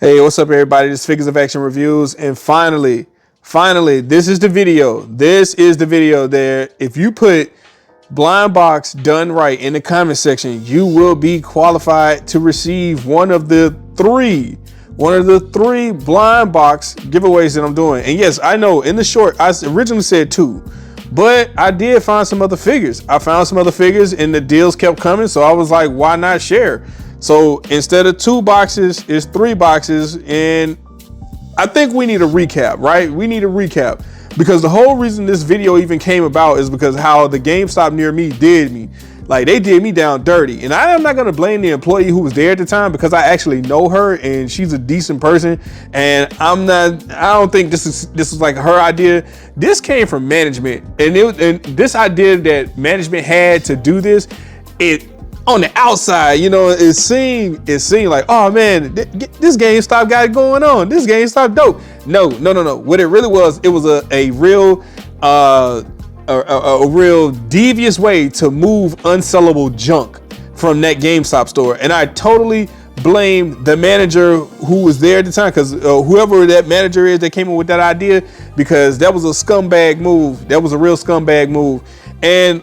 Hey, what's up, everybody? This is Figures of Action Reviews, and finally, this is the video. This is the video there. If you put blind box done right in the comment section, you will be qualified to receive one of the three blind box giveaways that I'm doing. And yes, I know in the short, I originally said two, but I did find some other figures. I found some other figures and the deals kept coming. So I was like, why not share? So instead of 2 boxes, it's 3 boxes. And I think we need a recap, right? We need a recap because the whole reason this video even came about is because how the GameStop near me did me. Like, they did me down dirty. And I am not going to blame the employee who was there at the time because I actually know her and she's a decent person. And I don't think this is like her idea. This came from management. And this idea that management had to do this, on the outside, you know, it seemed like, oh man, this GameStop got it going on. This GameStop dope. No. What it really was, it was a real devious way to move unsellable junk from that GameStop store. And I totally blame the manager who was there at the time, because whoever that manager is that came up with that idea, because that was a scumbag move. That was a real scumbag move. And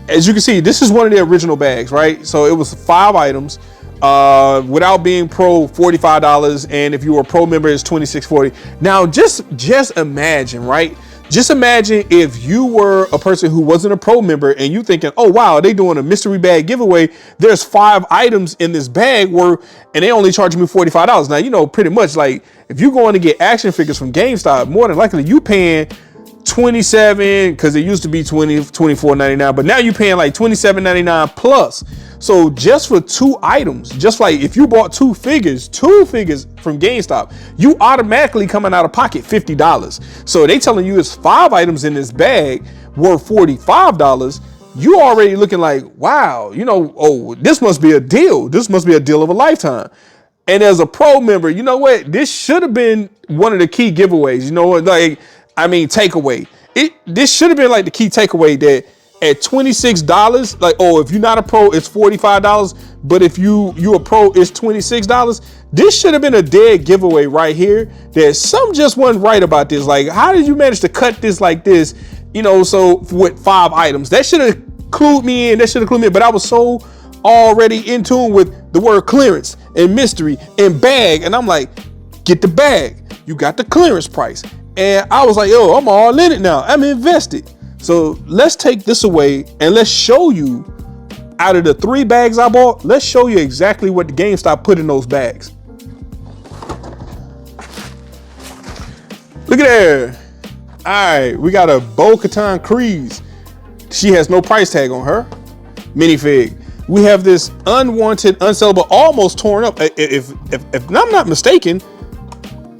as you can see, this is one of the original bags, right? So it was 5 items without being pro, $45, and if you were a pro member, it's $26.40. Now just imagine, right? Just imagine if you were a person who wasn't a pro member and you thinking, oh wow, they doing a mystery bag giveaway. There's 5 items in this bag and they only charge me $45. Now, you know, pretty much like if you're going to get action figures from GameStop, more than likely you paying $27, because it used to be $24.99, but now you're paying like $27.99 plus. So just for 2 items, just like if you bought two figures from GameStop, you automatically coming out of pocket $50. So they telling you it's 5 items in this bag worth $45. You already looking like, wow, you know, oh, this must be a deal. This must be a deal of a lifetime. And as a pro member, you know what? This should have been one of the key giveaways. You know what? Takeaway. This should have been like the key takeaway that at $26, like, oh, if you're not a pro, it's $45. But if you a pro, it's $26. This should have been a dead giveaway right here. That something just wasn't right about this. Like, how did you manage to cut this like this? You know, so with 5 items, that should have clued me in. But I was so already in tune with the word clearance and mystery and bag, and I'm like, get the bag. You got the clearance price. And I was like, yo, I'm all in it now. I'm invested. So let's take this away and let's show you, out of the 3 bags I bought, let's show you exactly what the GameStop put in those bags. Look at there. All right, we got a Bo-Katan Kryze. She has no price tag on her minifig. We have this unwanted, unsellable, almost torn up. If I'm not mistaken,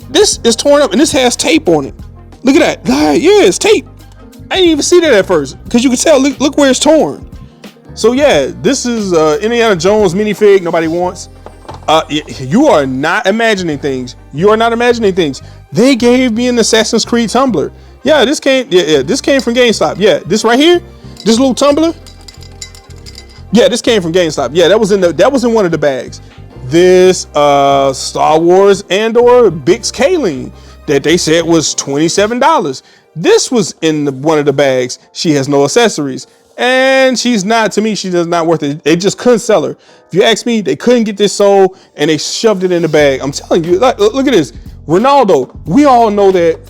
this is torn up and this has tape on it. Look at that. Yeah, it's tape. I didn't even see that at first because you can tell. Look where it's torn. So yeah, this is Indiana Jones minifig nobody wants. You are not imagining things. They gave me an Assassin's Creed tumbler. Yeah, this came from GameStop. Yeah, this right here, this little tumbler. Yeah, this came from GameStop. Yeah, that was in one of the bags. This Star Wars Andor Bix Kaling that they said was $27. This was in one of the bags. She has no accessories. And she's not, to me, she does not worth it. They just couldn't sell her. If you ask me, they couldn't get this sold and they shoved it in the bag. I'm telling you, look at this. Ronaldo, we all know that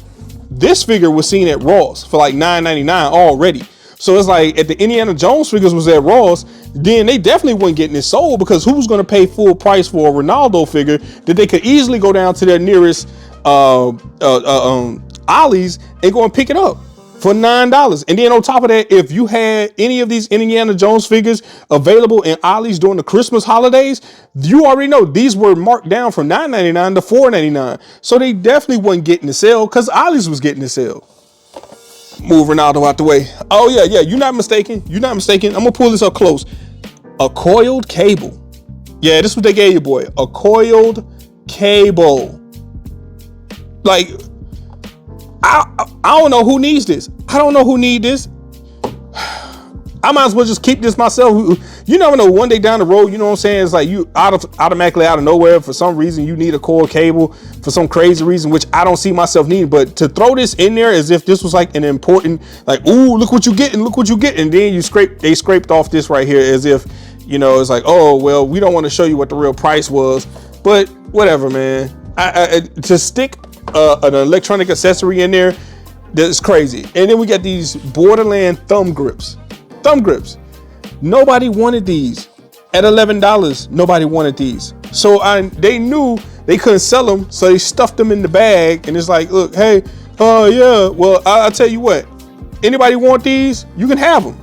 this figure was seen at Ross for like $9.99 already. So it's like if the Indiana Jones figures was at Ross, then they definitely wasn't getting it sold, because who's going to pay full price for a Ronaldo figure that they could easily go down to their nearest Ollie's and go and pick it up for $9. And then on top of that, if you had any of these Indiana Jones figures available in Ollie's during the Christmas holidays, you already know these were marked down from $9.99 to $4.99. So they definitely wasn't getting the sale because Ollie's was getting the sale. Move Ronaldo out the way. Oh yeah, you're not mistaken. I'm gonna pull this up close. A coiled cable. Yeah, this is what they gave you, boy. A coiled cable. Like, I don't know who needs this. I might as well just keep this myself. You never know, one day down the road, you know what I'm saying? It's like you automatically out of nowhere, for some reason, you need a core cable for some crazy reason, which I don't see myself needing. But to throw this in there as if this was like an important, like, ooh, look what you get and look what you get. And then they scraped off this right here as if, you know, it's like, oh, well, we don't want to show you what the real price was. But whatever, man. To stick an electronic accessory in there, that's crazy. And then we got these Borderland thumb grips. Nobody wanted these. At $11, nobody wanted these. So they knew they couldn't sell them, so they stuffed them in the bag. And it's like, look, hey, yeah, well, I'll tell you what. Anybody want these? You can have them.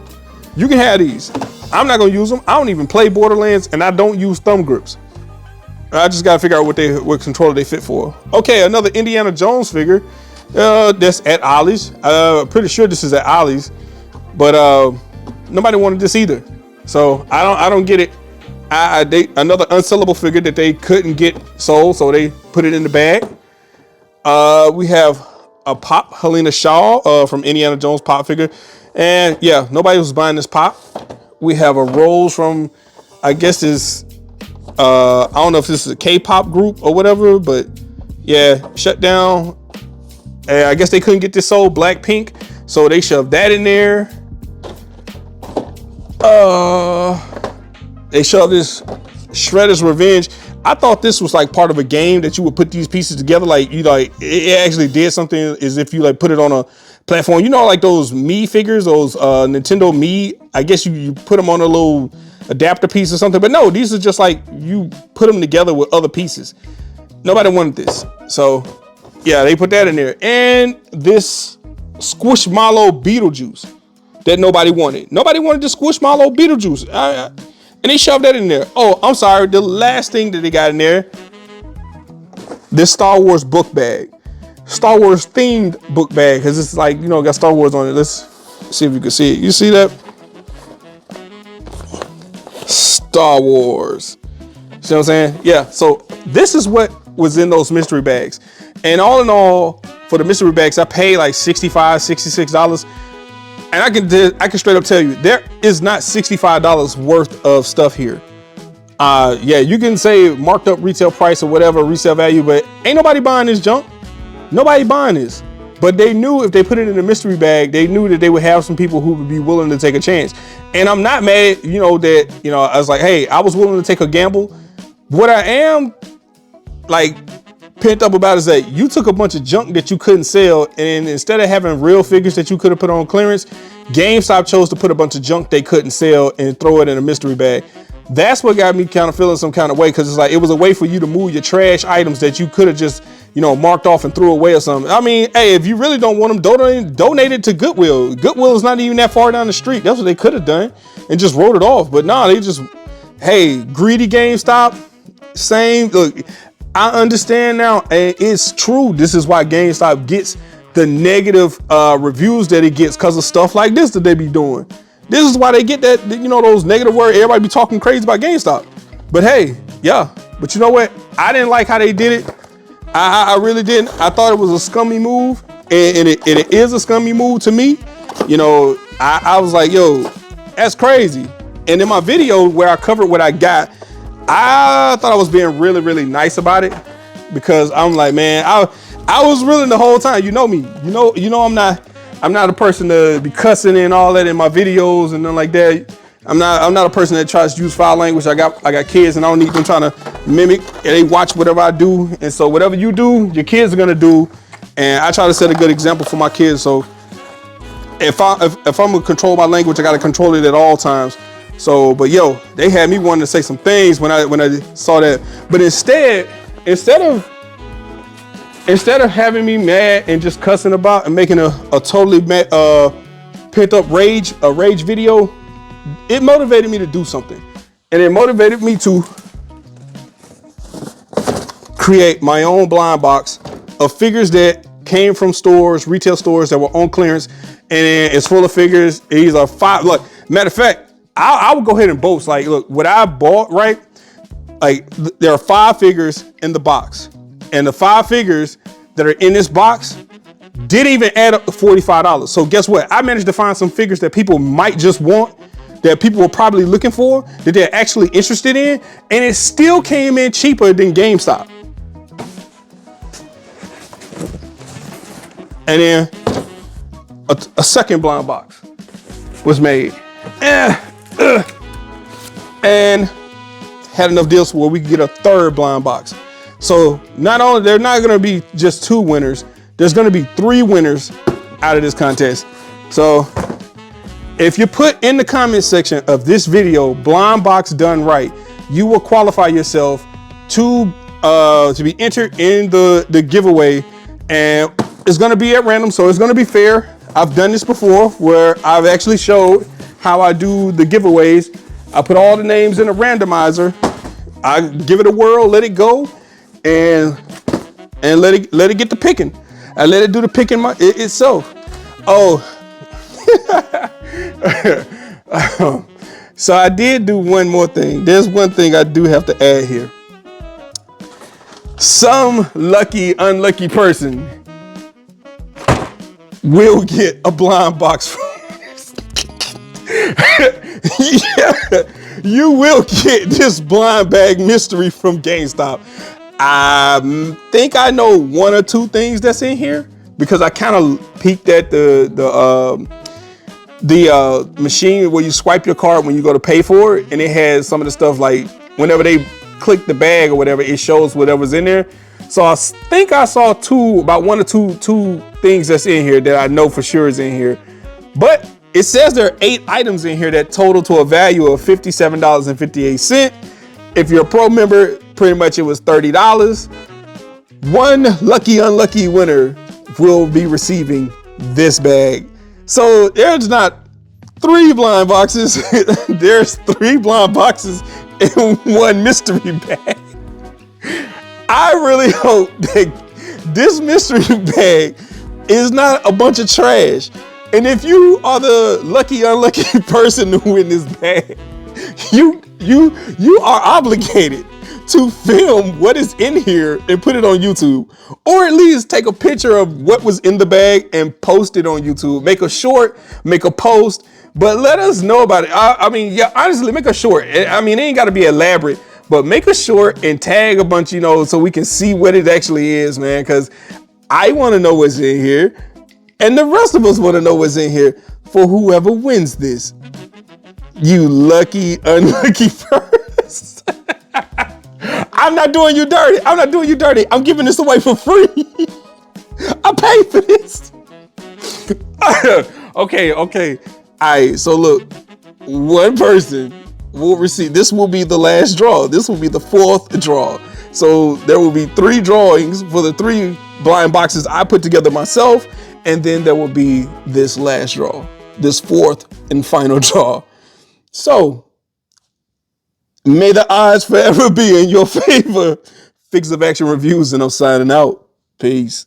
You can have these. I'm not gonna use them. I don't even play Borderlands, and I don't use thumb grips. I just gotta figure out what controller they fit for. Okay, another Indiana Jones figure. That's at Ollie's. Pretty sure this is at Ollie's, but nobody wanted this either. So I don't get it. Another unsellable figure that they couldn't get sold, so they put it in the bag. We have a Pop Helena Shaw from Indiana Jones pop figure, and yeah, nobody was buying this pop. We have a Rose from, I guess is, I don't know if this is a K-pop group or whatever, but yeah, shut down. And I guess they couldn't get this sold, Blackpink, so they shoved that in there. They shoved this Shredder's Revenge. I thought this was like part of a game that you would put these pieces together. Like it actually did something as if you like put it on a platform. You know, like those Mii figures, those Nintendo Mii. I guess you put them on a little adapter piece or something. But no, these are just like you put them together with other pieces. Nobody wanted this. So yeah, they put that in there. And this Squishmallow Beetlejuice that nobody wanted. Nobody wanted the Squishmallow Beetlejuice. And they shoved that in there. Oh, I'm sorry. The last thing that they got in there, this Star Wars book bag. Star Wars themed book bag. Because it's like, you know, got Star Wars on it. Let's see if you can see it. You see that? Star Wars. See what I'm saying? Yeah. So this is what was in those mystery bags. And all in all, for the mystery bags, I paid like $65, $66. And I can straight up tell you, there is not $65 worth of stuff here. Yeah, you can say marked up retail price or whatever, resale value, but ain't nobody buying this junk. Nobody buying this. But they knew if they put it in a mystery bag, they knew that they would have some people who would be willing to take a chance. And I'm not mad, you know, that, you know, I was like, hey, I was willing to take a gamble. What I am like pent up about is that you took a bunch of junk that you couldn't sell, and instead of having real figures that you could have put on clearance, GameStop chose to put a bunch of junk they couldn't sell and throw it in a mystery bag. That's what got me kind of feeling some kind of way, because it's like it was a way for you to move your trash items that you could have just, you know, marked off and threw away or something. I mean, hey, if you really don't want them, donate it to Goodwill. Goodwill is not even that far down the street. That's what they could have done and just wrote it off. But nah, they just, hey, greedy GameStop, same. Look, I understand now, and it's true. This is why GameStop gets the negative reviews that it gets, because of stuff like this that they be doing. This is why they get that, you know, those negative words. Everybody be talking crazy about GameStop. But hey, yeah. But you know what? I didn't like how they did it. I really didn't. I thought it was a scummy move, and it is a scummy move to me. You know, I was like, yo, that's crazy. And in my video where I covered what I got, I thought I was being really, really nice about it, because I'm like, man, I was willing the whole time. You know me. You know I'm not a person to be cussing and all that in my videos and nothing like that. I'm not a person that tries to use foul language. I got kids, and I don't need them trying to mimic, and they watch whatever I do. And so whatever you do, your kids are gonna do. And I try to set a good example for my kids. So if I'm gonna control my language, I gotta control it at all times. So, but yo, they had me wanting to say some things when I saw that. But instead of having me mad and just cussing about and making a totally mad, pent up rage video, it motivated me to do something. And it motivated me to create my own blind box of figures that came from stores, retail stores that were on clearance, and it's full of figures. These are 5. Look, matter of fact, I would go ahead and boast. Like, look, what I bought, right? Like, there are 5 figures in the box, and the 5 figures that are in this box didn't even add up to $45. So guess what? I managed to find some figures that people might just want, that people were probably looking for, that they're actually interested in, and it still came in cheaper than GameStop. And then a second blind box was made. And had enough deals where we could get a third blind box. So not only, they're not gonna be just 2 winners, there's gonna be 3 winners out of this contest. So if you put in the comment section of this video, blind box done right, you will qualify yourself to be entered in the giveaway, and it's gonna be at random, so it's gonna be fair. I've done this before where I've actually showed how I do the giveaways. I put all the names in a randomizer, I give it a whirl, let it go, and let it get the picking. I let it do the picking itself. Oh, so I did do one more thing. There's one thing I do have to add here. Some lucky, unlucky person will get a blind box. Yeah, you will get this blind bag mystery from GameStop. I think I know 1 or 2 things that's in here because I kind of peeked at the machine where you swipe your card when you go to pay for it, and it has some of the stuff like whenever they click the bag or whatever, it shows whatever's in there. So I think I saw about 1 or 2 things that's in here that I know for sure is in here. But it says there are 8 items in here that total to a value of $57.58. If you're a pro member, pretty much it was $30. One lucky, unlucky winner will be receiving this bag. So there's not 3 blind boxes. There's 3 blind boxes in 1 mystery bag. I really hope that this mystery bag is not a bunch of trash. And if you are the lucky, unlucky person to win this bag, you are obligated to film what is in here and put it on YouTube, or at least take a picture of what was in the bag and post it on YouTube. Make a short, make a post, but let us know about it. I mean, yeah, honestly, make a short. I mean, it ain't got to be elaborate, but make a short and tag a bunch, so we can see what it actually is, man. Because I want to know what's in here, and the rest of us want to know what's in here for whoever wins this. You lucky, unlucky person. I'm not doing you dirty. I'm not doing you dirty. I'm giving this away for free. I paid for this. Okay. All right, so look, 1 person will receive, this will be the last draw. This will be the 4th draw. So there will be 3 drawings for the 3 blind boxes I put together myself. And then there will be this last draw, this 4th and final draw. So may the odds forever be in your favor. Fix of Action Reviews, and I'm signing out. Peace.